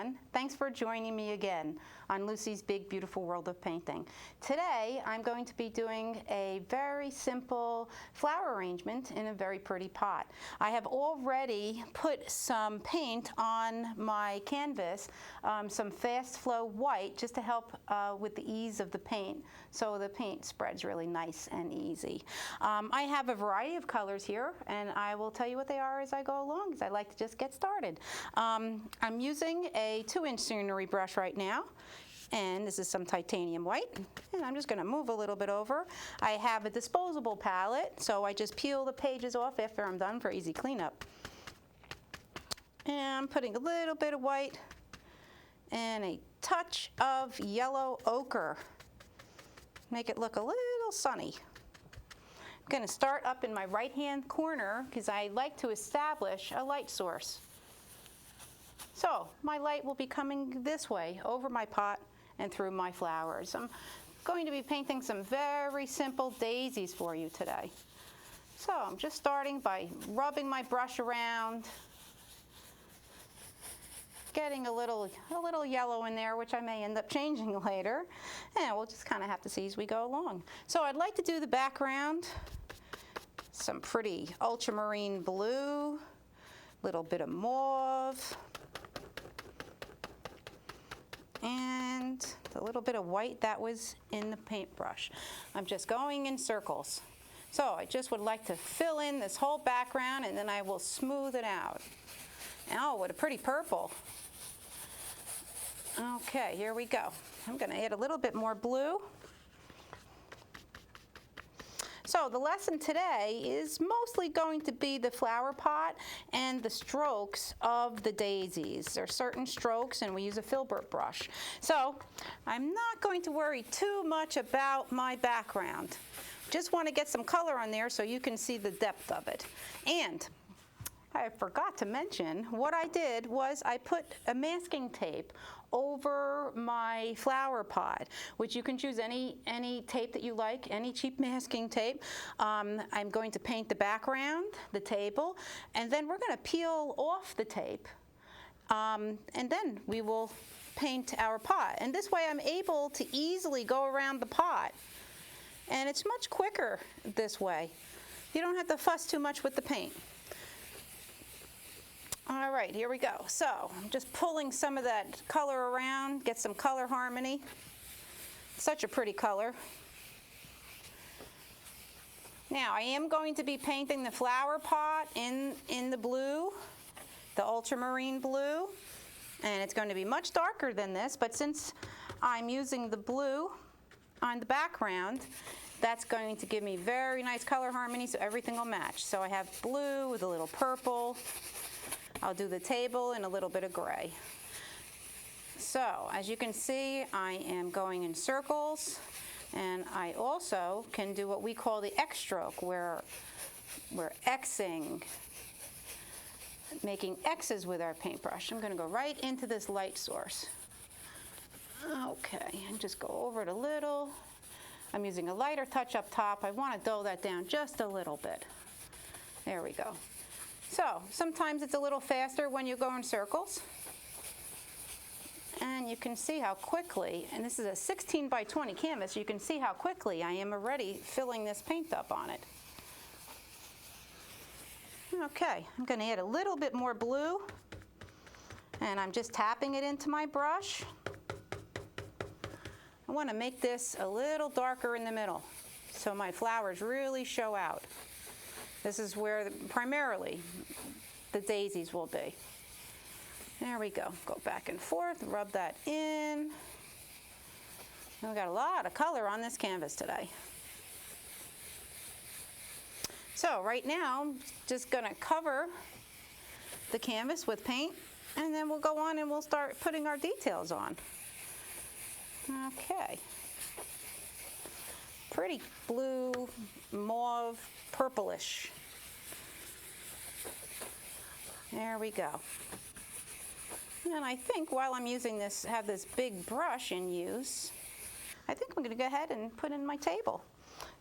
everyone. Thanks for joining me again on Lucy's Big Beautiful World of Painting. Today I'm going to be doing a very simple flower arrangement in a very pretty pot. I have already put some paint on my canvas, some fast flow white, just to help with the ease of the paint, so the paint spreads really nice and easy. I have a variety of colors here, and I will tell you what they are as I go along, because I like to just get started. I'm using a 2-inch scenery brush right now, and this is some titanium white, and I'm just going to move a little bit over. I have a disposable palette, so I just peel the pages off after I'm done for easy cleanup. And I'm putting a little bit of white and a touch of yellow ochre. Make it look a little sunny. I'm going to start up in my right-hand corner because I like to establish a light source. So my light will be coming this way over my pot and through my flowers. I'm going to be painting some very simple daisies for you today. So I'm just starting by rubbing my brush around, getting a little yellow in there, which I may end up changing later, and we'll just kind of have to see as we go along. So I'd like to do the background, some pretty ultramarine blue, little bit of mauve, and a little bit of white that was in the paintbrush. I'm just going in circles. So I just would like to fill in this whole background, and then I will smooth it out. Oh, what a pretty purple. Okay, here we go. I'm going to add a little bit more blue. So the lesson today is mostly going to be the flower pot and the strokes of the daisies. There are certain strokes, and we use a filbert brush. So I'm not going to worry too much about my background. Just want to get some color on there so you can see the depth of it. And I forgot to mention, what I did was I put a masking tape over my flower pot, which you can choose any tape that you like, any cheap masking tape. I'm going to paint the background, the table, and then we're going to peel off the tape, and then we will paint our pot. And this way I'm able to easily go around the pot, and it's much quicker this way. You don't have to fuss too much with the paint. All right, here we go. So I'm just pulling some of that color around, get some color harmony. Such a pretty color. Now I am going to be painting the flower pot in the blue, the ultramarine blue, and it's going to be much darker than this, but since I'm using the blue on the background, that's going to give me very nice color harmony, so everything will match. So I have blue with a little purple. I'll do the table in a little bit of gray. So as you can see, I am going in circles, and I also can do what we call the X stroke, where we're Xing, making X's with our paintbrush. I'm going to go right into this light source. Okay, and just go over it a little. I'm using a lighter touch up top. I want to dull that down just a little bit. There we go. So sometimes it's a little faster when you go in circles. And you can see how quickly, and this is a 16 by 20 canvas, you can see how quickly I am already filling this paint up on it. Okay, I'm going to add a little bit more blue, and I'm just tapping it into my brush. I want to make this a little darker in the middle so my flowers really show out. This is where primarily the daisies will be. There we go. Go back and forth, rub that in. And we got a lot of color on this canvas today. So right now, I'm just going to cover the canvas with paint, and then we'll go on and we'll start putting our details on. Okay. Pretty blue, mauve, purplish. There we go. And I think while I'm using this, have this big brush in use, I think I'm going to go ahead and put in my table.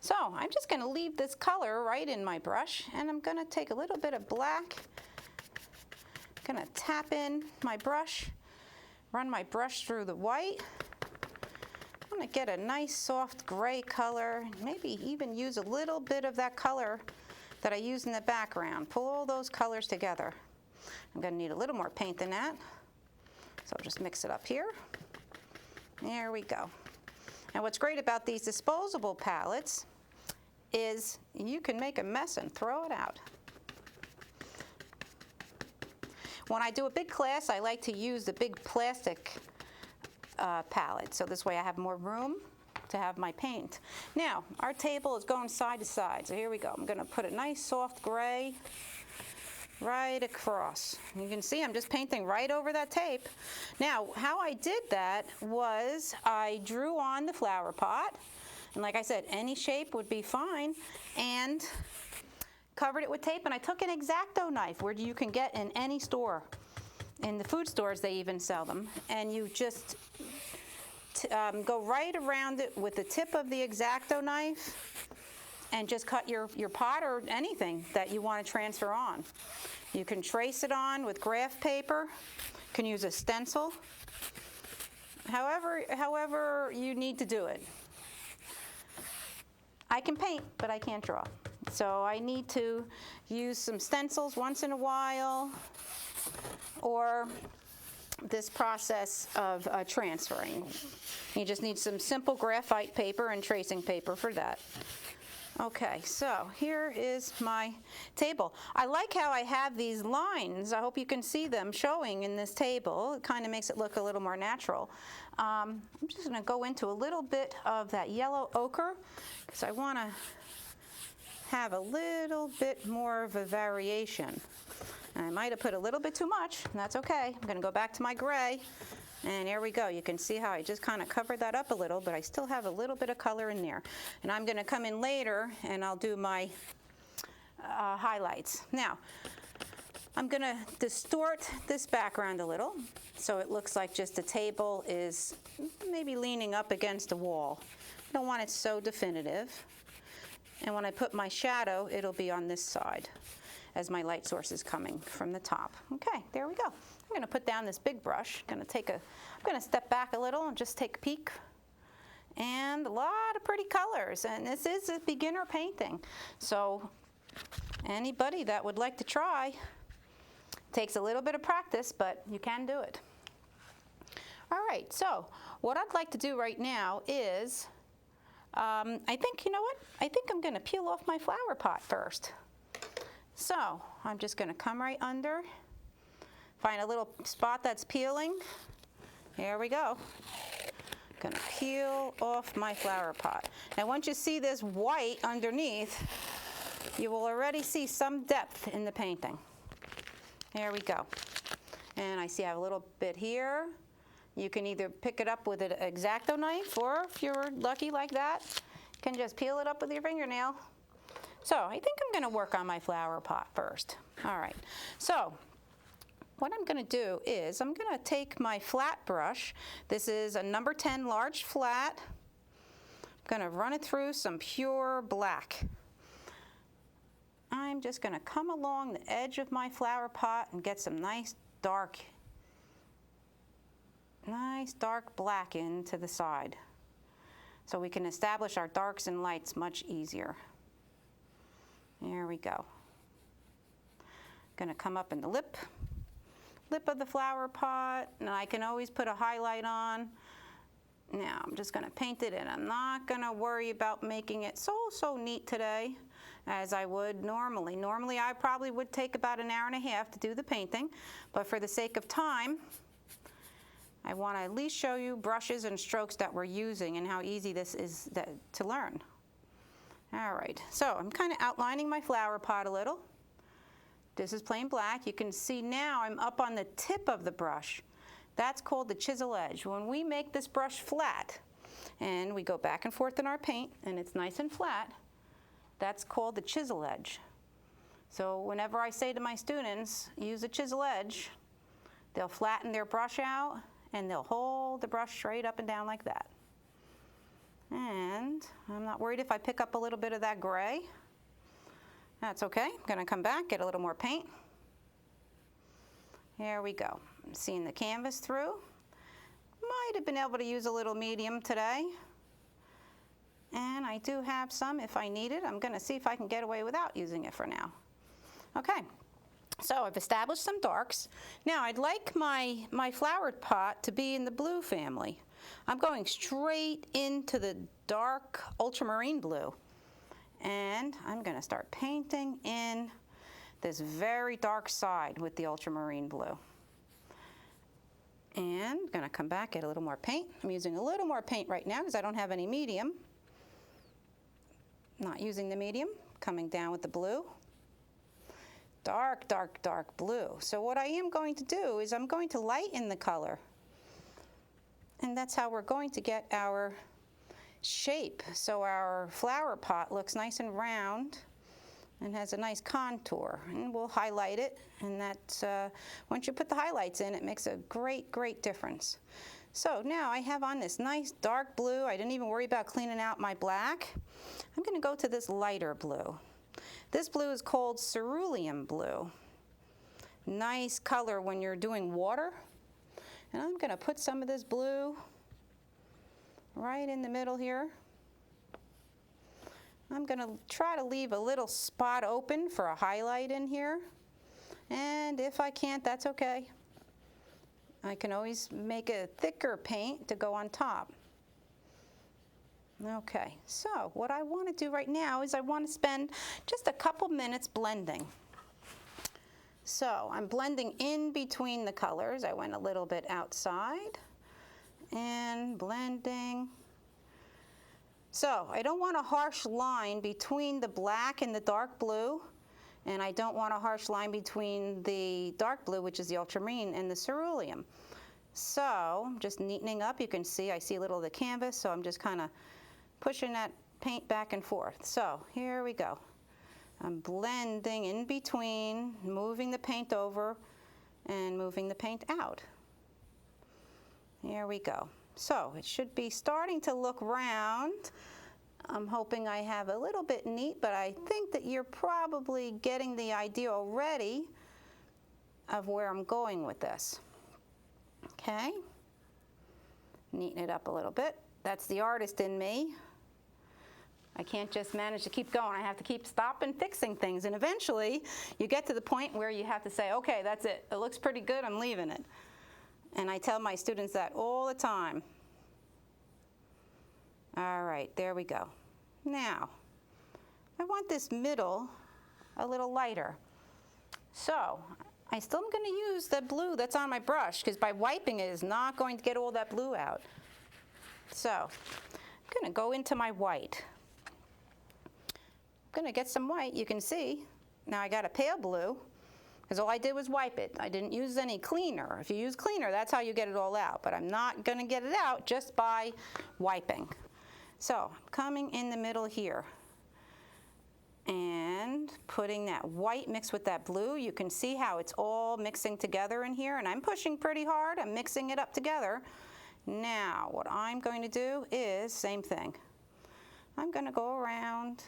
So I'm just going to leave this color right in my brush, and I'm going to take a little bit of black, I'm going to tap in my brush, run my brush through the white. I'm going to get a nice soft gray color, maybe even use a little bit of that color that I used in the background. Pull all those colors together. I'm going to need a little more paint than that, so I'll just mix it up here. There we go. And what's great about these disposable palettes is you can make a mess and throw it out. When I do a big class, I like to use the big plastic palette, so this way I have more room to have my paint. Now, our table is going side to side, so here we go. I'm going to put a nice soft gray right across. You can see I'm just painting right over that tape. Now, how I did that was I drew on the flower pot, and like I said, any shape would be fine, and covered it with tape, and I took an X-Acto knife, where you can get in any store. In the food stores, they even sell them, and you just go right around it with the tip of the X-Acto knife and just cut your pot or anything that you want to transfer on. You can trace it on with graph paper, you can use a stencil, however you need to do it. I can paint, but I can't draw. So I need to use some stencils once in a while, or this process of transferring. You just need some simple graphite paper and tracing paper for that. Okay, so here is my table. I like how I have these lines. I hope you can see them showing in this table. It kind of makes it look a little more natural. I'm just going to go into a little bit of that yellow ochre because I want to have a little bit more of a variation. And I might have put a little bit too much, and that's okay. I'm going to go back to my gray, and here we go. You can see how I just kind of covered that up a little, but I still have a little bit of color in there. And I'm going to come in later, and I'll do my highlights. Now, I'm going to distort this background a little, so it looks like just the table is maybe leaning up against a wall. I don't want it so definitive. And when I put my shadow, it'll be on this side as my light source is coming from the top. Okay, there we go. I'm going to put down this big brush. I'm going to step back a little and just take a peek. And a lot of pretty colors. And this is a beginner painting. So anybody that would like to try, takes a little bit of practice, but you can do it. All right, so what I'd like to do right now is, I think, you know what? I think I'm going to peel off my flower pot first. So I'm just going to come right under, find a little spot that's peeling. Here we go. Going to peel off my flower pot. Now once you see this white underneath, you will already see some depth in the painting. There we go. And I see I have a little bit here. You can either pick it up with an X-Acto knife, or if you're lucky like that, you can just peel it up with your fingernail. So I think I'm going to work on my flower pot first. All right. So what I'm going to do is I'm going to take my flat brush. This is a number 10 large flat. I'm going to run it through some pure black. I'm just going to come along the edge of my flower pot and get some nice dark black into the side, so we can establish our darks and lights much easier. There we go. Going to come up in the lip of the flower pot, and I can always put a highlight on. Now I'm just going to paint it, and I'm not going to worry about making it so neat today as I would normally. Normally I probably would take about an hour and a half to do the painting, but for the sake of time, I want to at least show you brushes and strokes that we're using and how easy this is to learn. All right, so I'm kind of outlining my flower pot a little. This is plain black. You can see now I'm up on the tip of the brush. That's called the chisel edge. When we make this brush flat and we go back and forth in our paint and it's nice and flat, that's called the chisel edge. So whenever I say to my students, use a chisel edge, they'll flatten their brush out and they'll hold the brush straight up and down like that. And I'm not worried if I pick up a little bit of that gray. That's okay. I'm going to come back, get a little more paint. Here we go. I'm seeing the canvas through. might have been able to use a little medium today. And I do have some if I need it. I'm going to see if I can get away without using it for now. Okay, so I've established some darks. Now I'd like my flower pot to be in the blue family. I'm going straight into the dark ultramarine blue. And I'm going to start painting in this very dark side with the ultramarine blue. And I'm going to come back, get a little more paint. I'm using a little more paint right now because I don't have any medium. Not using the medium, coming down with the blue. Dark, dark, dark blue. So what I am going to do is I'm going to lighten the color. And that's how we're going to get our shape. So our flower pot looks nice and round and has a nice contour. And we'll highlight it. And that, once you put the highlights in, it makes a great, great difference. So now I have on this nice dark blue. I didn't even worry about cleaning out my black. I'm going to go to this lighter blue. This blue is called cerulean blue. Nice color when you're doing water. And I'm going to put some of this blue right in the middle here. I'm going to try to leave a little spot open for a highlight in here. And if I can't, that's okay. I can always make a thicker paint to go on top. Okay, so what I want to do right now is I want to spend just a couple minutes blending. So I'm blending in between the colors. I went a little bit outside and blending. So I don't want a harsh line between the black and the dark blue, and I don't want a harsh line between the dark blue, which is the ultramarine, and the cerulean. So I'm just neatening up. You can see I see a little of the canvas, so I'm just kind of pushing that paint back and forth. So here we go. I'm blending in between, moving the paint over and moving the paint out. Here we go. So it should be starting to look round. I'm hoping I have a little bit neat, but I think that you're probably getting the idea already of where I'm going with this. Okay, neaten it up a little bit. That's the artist in me. I can't just manage to keep going. I have to keep stopping, fixing things. And eventually, you get to the point where you have to say, okay, that's it. It looks pretty good. I'm leaving it. And I tell my students that all the time. All right, there we go. Now, I want this middle a little lighter. So I still am going to use the blue that's on my brush, because by wiping it is not going to get all that blue out. So I'm going to go into my white. I'm going to get some white. You can see now I got a pale blue, because all I did was wipe it. I didn't use any cleaner. If you use cleaner, that's how you get it all out. But I'm not going to get it out just by wiping. So I'm coming in the middle here and putting that white mixed with that blue. You can see how it's all mixing together in here, and I'm pushing pretty hard. I'm mixing it up together. Now what I'm going to do is same thing. I'm going to go around,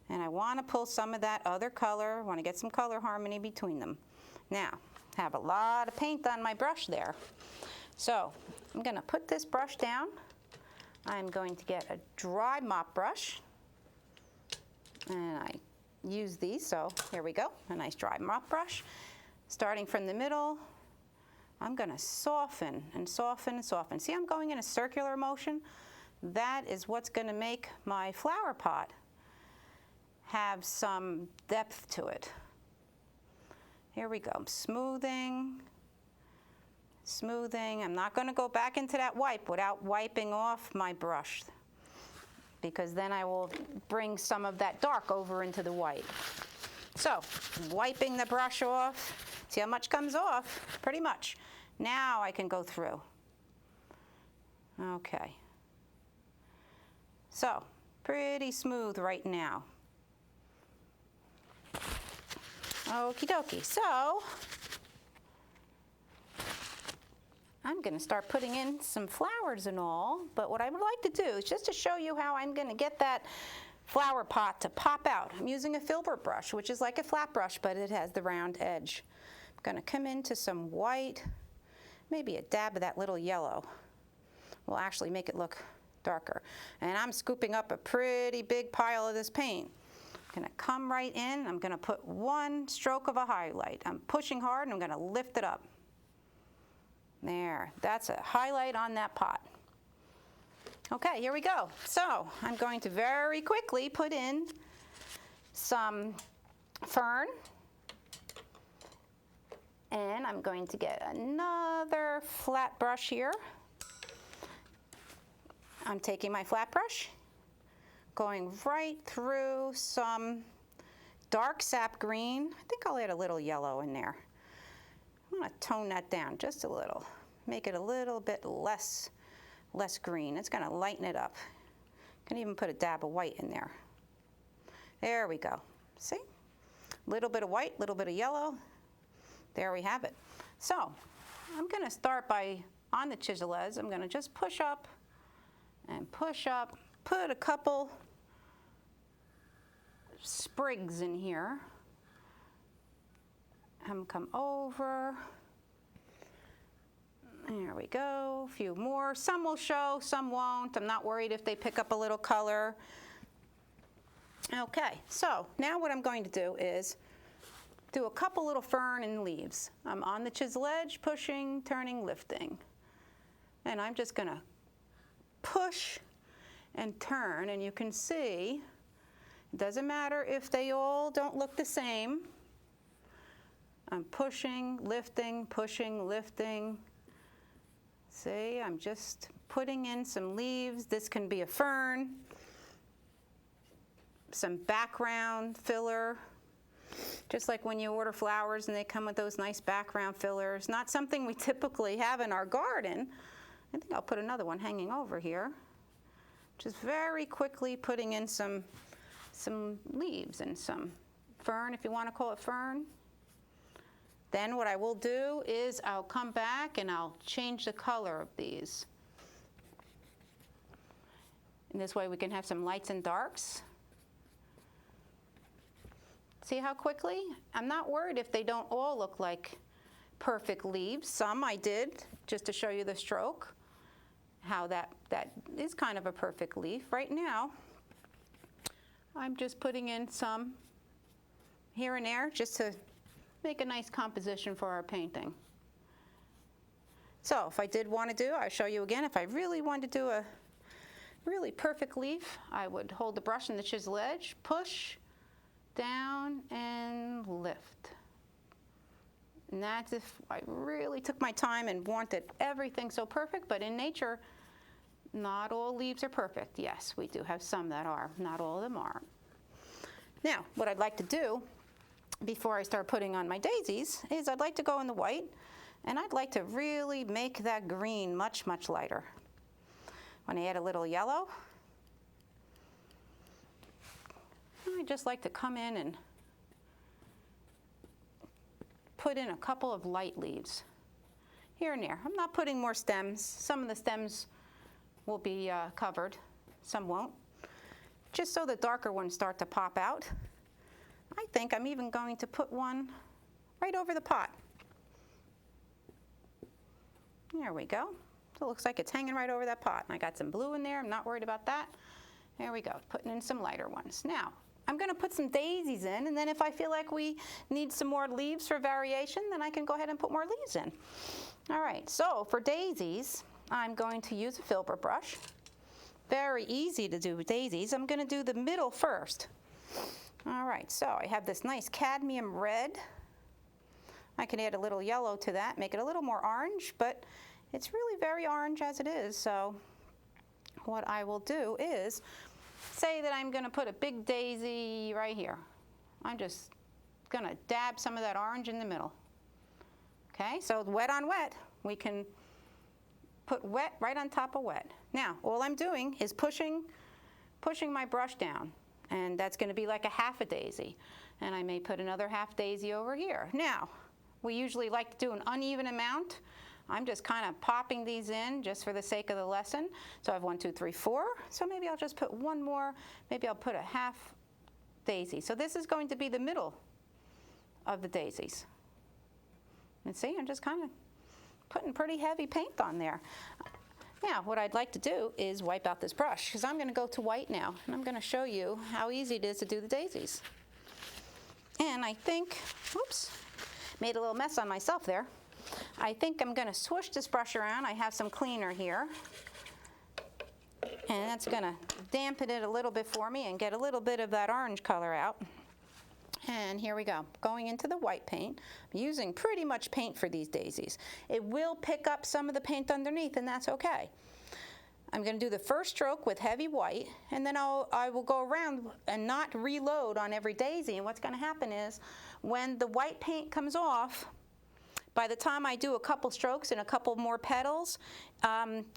and I want to pull some of that other color. I want to get some color harmony between them. Now, I have a lot of paint on my brush there. So I'm going to put this brush down. I'm going to get a dry mop brush. And I use these, so here we go, a nice dry mop brush. Starting from the middle, I'm going to soften and soften and soften. See, I'm going in a circular motion. That is what's going to make my flower pot have some depth to it. Here we go. I'm smoothing, smoothing. I'm not going to go back into that wipe without wiping off my brush, because then I will bring some of that dark over into the white. So, wiping the brush off. See how much comes off? Pretty much. Now I can go through. Okay. So, pretty smooth right now. Okie dokie. So, I'm going to start putting in some flowers and all, but what I would like to do is just to show you how I'm going to get that flower pot to pop out. I'm using a filbert brush, which is like a flat brush, but it has the round edge. I'm going to come into some white, maybe a dab of that little yellow will actually make it look darker. And I'm scooping up a pretty big pile of this paint. I'm gonna come right in, I'm gonna put one stroke of a highlight. I'm pushing hard and I'm gonna lift it up. There, that's a highlight on that pot. Okay, here we go. So I'm going to very quickly put in some fern. And I'm going to get another flat brush here. I'm taking my flat brush, going right through some dark sap green. I think I'll add a little yellow in there. I'm gonna tone that down just a little. Make it a little bit less green. It's gonna lighten it up. Can even put a dab of white in there. There we go. See? Little bit of white, little bit of yellow. There we have it. So I'm gonna start by, on the chisel edge, I'm gonna just push up and push up, put a couple sprigs in here. And come over. There we go, a few more. Some will show, some won't. I'm not worried if they pick up a little color. Okay, so now what I'm going to do is do a couple little fern and leaves. I'm on the chisel edge, pushing, turning, lifting. And I'm just gonna push and turn, and you can see, it doesn't matter if they all don't look the same. I'm pushing, lifting, pushing, lifting. See, I'm just putting in some leaves. This can be a fern, some background filler. Just like when you order flowers and they come with those nice background fillers. Not something we typically have in our garden. I think I'll put another one hanging over here. Just very quickly putting in some leaves and some fern, if you want to call it fern. Then what I will do is I'll come back and I'll change the color of these. And this way we can have some lights and darks. See how quickly? I'm not worried if they don't all look like perfect leaves. Some I did, just to show you the stroke, how that is kind of a perfect leaf. Right now, I'm just putting in some here and there just to make a nice composition for our painting. So if I did want to do, I'll show you again, if I really wanted to do a really perfect leaf, I would hold the brush in the chisel edge, push, down and lift. And that's if I really took my time and wanted everything so perfect, but in nature, not all leaves are perfect. Yes, we do have some that are, not all of them are. Now, what I'd like to do before I start putting on my daisies is I'd like to go in the white, and I'd like to really make that green much, much lighter. When I add a little yellow, I just like to come in and put in a couple of light leaves here and there. I'm not putting more stems. Some of the stems will be covered, some won't. Just so the darker ones start to pop out. I think I'm even going to put one right over the pot. There we go. So it looks like it's hanging right over that pot. And I got some blue in there. I'm not worried about that. There we go, putting in some lighter ones. Now, I'm going to put some daisies in, and then if I feel like we need some more leaves for variation, then I can go ahead and put more leaves in. All right, so for daisies, I'm going to use a filbert brush. Very easy to do with daisies. I'm going to do the middle first. All right, so I have this nice cadmium red. I can add a little yellow to that, make it a little more orange, but it's really very orange as it is. So what I will do is, say that I'm going to put a big daisy right here. I'm just going to dab some of that orange in the middle. Okay, so wet on wet, we can put wet right on top of wet. Now, all I'm doing is pushing my brush down, and that's going to be like a half a daisy. And I may put another half daisy over here. Now, we usually like to do an uneven amount. I'm just kind of popping these in just for the sake of the lesson. So I have 1, 2, 3, 4. So maybe I'll just put one more. Maybe I'll put a half daisy. So this is going to be the middle of the daisies. And see, I'm just kind of putting pretty heavy paint on there. Now, what I'd like to do is wipe out this brush, because I'm going to go to white now, and I'm going to show you how easy it is to do the daisies. And I think, oops, made a little mess on myself there. I think I'm going to swoosh this brush around. I have some cleaner here, and that's going to dampen it a little bit for me and get a little bit of that orange color out. And here we go, going into the white paint. I'm using pretty much paint for these daisies. It will pick up some of the paint underneath, and that's okay. I'm going to do the first stroke with heavy white, and then I will go around and not reload on every daisy. And what's going to happen is when the white paint comes off, by the time I do a couple strokes and a couple more petals,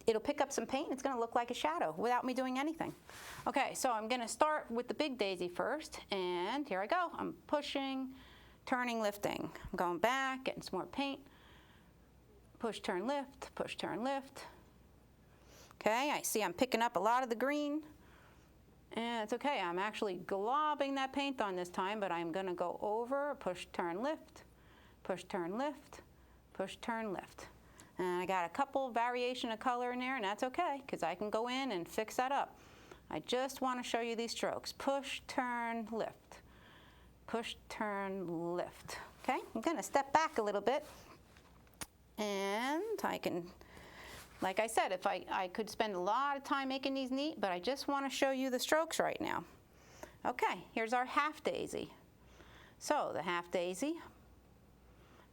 it'll pick up some paint and it's going to look like a shadow without me doing anything. Okay, so I'm going to start with the big daisy first, and here I go. I'm pushing, turning, lifting. I'm going back, getting some more paint. Push, turn, lift, push, turn, lift. Okay, I see I'm picking up a lot of the green, and it's okay. I'm actually globbing that paint on this time, but I'm going to go over, push, turn, lift, push, turn, lift, push, turn, lift. And I got a couple variation of color in there, and that's okay, because I can go in and fix that up. I just want to show you these strokes. Push, turn, lift. Push, turn, lift. Okay, I'm going to step back a little bit, and I can, like I said, if I could spend a lot of time making these neat, but I just want to show you the strokes right now. Okay, here's our half daisy. So the half daisy,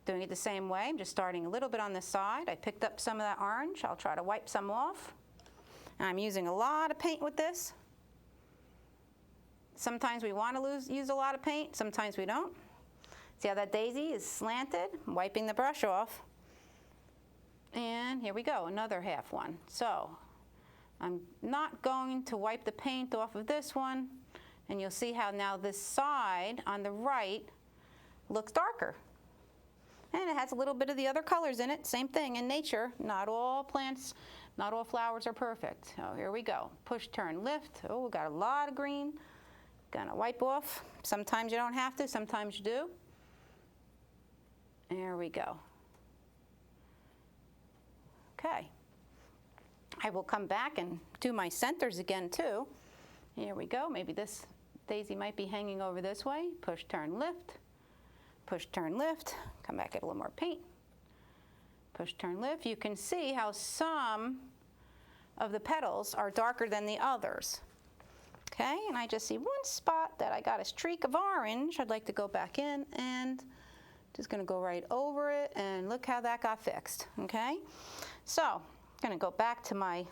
doing it the same way. I'm just starting a little bit on the side. I picked up some of that orange. I'll try to wipe some off. And I'm using a lot of paint with this. Sometimes we want to use a lot of paint, sometimes we don't. See how that daisy is slanted? I'm wiping the brush off. And here we go, another half one. So I'm not going to wipe the paint off of this one, and you'll see how now this side on the right looks darker. And it has a little bit of the other colors in it. Same thing in nature. Not all plants, not all flowers are perfect. So here we go. Push, turn, lift. Oh, we got a lot of green. Gonna wipe off. Sometimes you don't have to, sometimes you do. There we go. Okay. I will come back and do my centers again too. Here we go. Maybe this daisy might be hanging over this way. Push, turn, lift. Push, turn, lift. Come back, get a little more paint. Push, turn, lift. You can see how some of the petals are darker than the others. Okay, and I just see one spot that I got a streak of orange. I'd like to go back in and just gonna go right over it, and look how that got fixed, okay? So, I'm gonna go back to my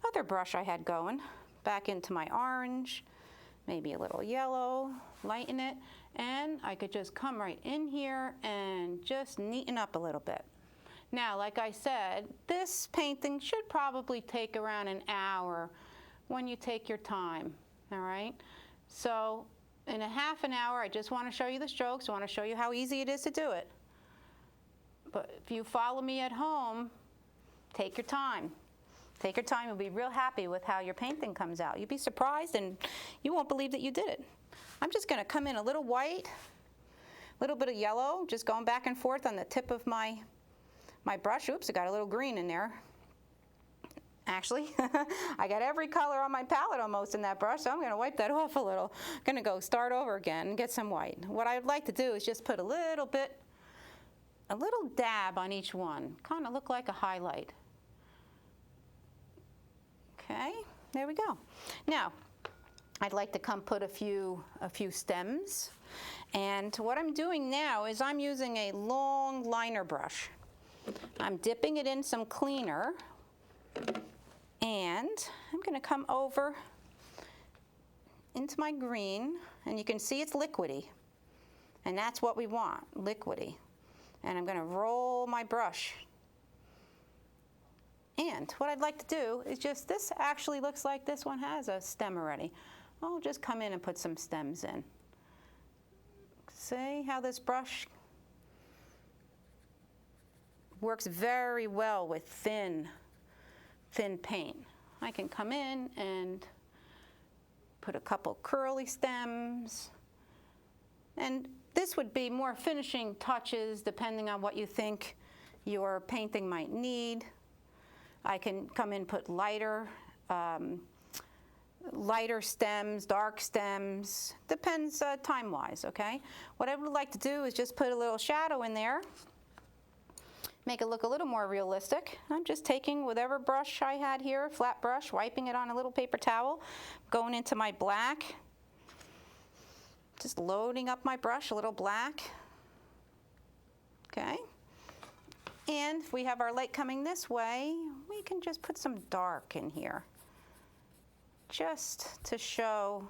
other brush I had going, back into my orange, maybe a little yellow, lighten it, and I could just come right in here and just neaten up a little bit. Now, like I said, this painting should probably take around an hour when you take your time, all right? So, in a half an hour, I just want to show you the strokes. I want to show you how easy it is to do it. But if you follow me at home, take your time. Take your time. You'll be real happy with how your painting comes out. You'll be surprised, and you won't believe that you did it. I'm just going to come in a little white, a little bit of yellow, just going back and forth on the tip of my brush. Oops, I got a little green in there. Actually, I got every color on my palette almost in that brush, so I'm going to wipe that off a little. I'm going to go start over again and get some white. What I'd like to do is just put a little dab on each one, kind of look like a highlight. Okay, there we go. Now, I'd like to come put a few stems, and what I'm doing now is I'm using a long liner brush. I'm dipping it in some cleaner, and I'm going to come over into my green, and you can see it's liquidy, and that's what we want, liquidy. And I'm going to roll my brush. And what I'd like to do is just, this actually looks like this one has a stem already. I'll just come in and put some stems in. See how this brush works very well with thin paint. I can come in and put a couple curly stems, and this would be more finishing touches depending on what you think your painting might need. I can come in, put lighter stems, dark stems, depends time-wise, okay? What I would like to do is just put a little shadow in there, make it look a little more realistic. I'm just taking whatever brush I had here, flat brush, wiping it on a little paper towel, going into my black, just loading up my brush, a little black, okay? And if we have our light coming this way, we can just put some dark in here, just to show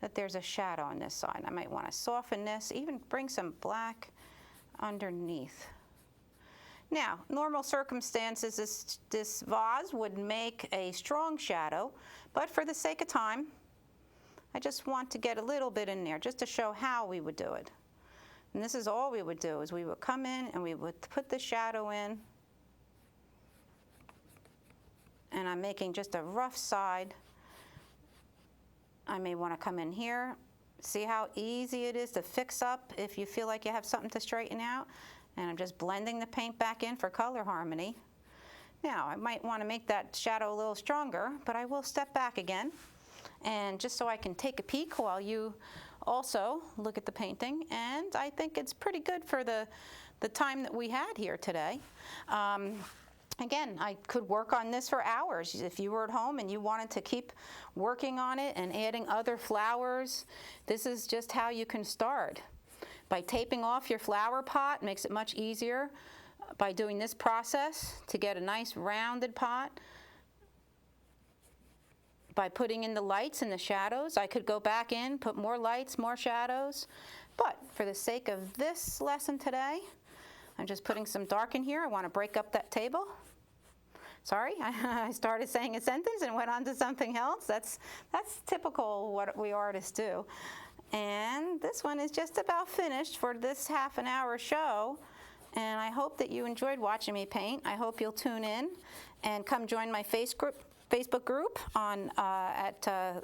that there's a shadow on this side. I might want to soften this, even bring some black underneath. Now, normal circumstances, this vase would make a strong shadow, but for the sake of time, I just want to get a little bit in there, just to show how we would do it. And this is all we would do, is we would come in and we would put the shadow in, and I'm making just a rough side. I may want to come in here. See how easy it is to fix up if you feel like you have something to straighten out? And I'm just blending the paint back in for color harmony. Now, I might want to make that shadow a little stronger, but I will step back again. And just so I can take a peek while you also look at the painting. And I think it's pretty good for the time that we had here today. Again, I could work on this for hours. If you were at home and you wanted to keep working on it and adding other flowers, this is just how you can start. By taping off your flower pot makes it much easier by doing this process to get a nice rounded pot. By putting in the lights and the shadows, I could go back in, put more lights, more shadows. But for the sake of this lesson today, I'm just putting some dark in here. I want to break up that table. Sorry, I started saying a sentence and went on to something else. That's typical what we artists do. And this one is just about finished for this half an hour show. And I hope that you enjoyed watching me paint. I hope you'll tune in and come join my Facebook group on at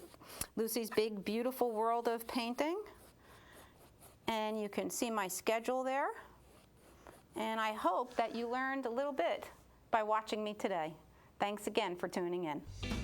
Lucy's Big Beautiful World of Painting. And you can see my schedule there. And I hope that you learned a little bit by watching me today. Thanks again for tuning in.